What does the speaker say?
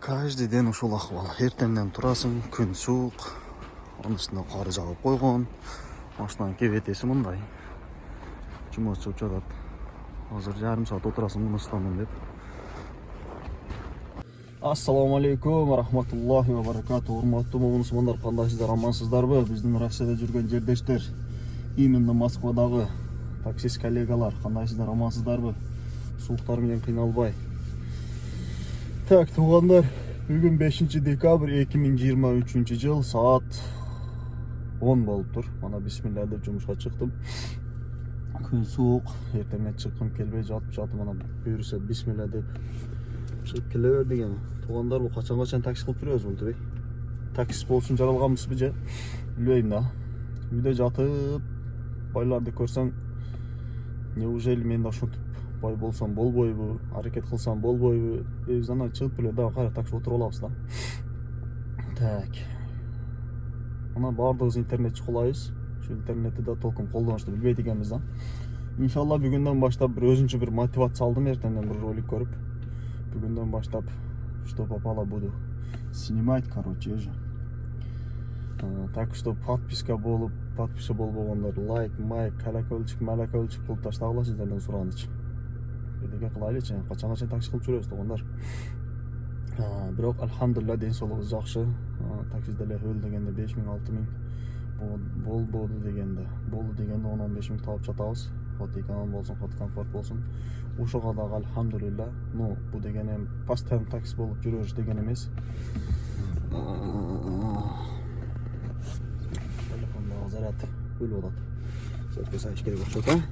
Каждый ден ушул акыбал. Эртеңден турасың, күн суук, анын үстүнө кар жагып койгон. Машинанын кебетеси мындай. Жумуш чыгып жатат. Азыр жарым саат отурасың мыныстамын деп. Ассаламу алейкум, рахматуллахи ва баракату. Урматтуу мусулмандар, кандайсыздар, амансыздарбы? Биздин Россияда жүргөн жердештер, именно Москвадагы таксист коллегалар, кандайсыздар, амансыздарбы? Сууктар менен кыйналбай. Так, туугандар, бүгүн 5 декабрь 2023 жыл, саат 10 болуп тур. Мана бисмилля деп жумушка чыктым. Күн суук, эртеңе чыккым келбей жатып, мана буюрса бисмилля деп чыгып келе бердик эми. Туугандар, бул качан такси кылып жүрөбүз мынтип? Таксист болушун жаралганбызбы же? Билбейм да. Үйдө жатып, байларды көрсөң, неужели мен да ушинтип бай болсам болбойбу, аракет кылсам болбойбу? Биз анан чыгып эле да кайра такси отуруп алабыз да. Так. Ана баардыгыбыз интернетчи кулайбыз. Şu интернетти да толком колдонушту билбейт экенбиз да. Иншалла бүгүндөн баштап бир өзүнчө бир мотивация алдым, эртеңден бир ролик көрүп. Бүгүндөн баштап что попало буду снимать, короче же. Так что подписка болбогондор лайк, майк, колокольчик кылып таштагыла сиздерден суранычы. Бирдеке кылайлычы, качан такси кылып жүрөбүз туугандар. Бирок алхамдулилла ден соолугубуз жакшы. Такси деле өл дегенде 5000-6000 болду дегенде 10-15 миң таап жатабыз. Хот эконом болсун, хот комфорт болсун. Ушуга дагы алхамдулилла. Ну, бу деген эми постоянно такси болуп жүрөбүз деген эмес. Телефондогу заряд өлүп атат. Сөзгө сайыш керек окшойт,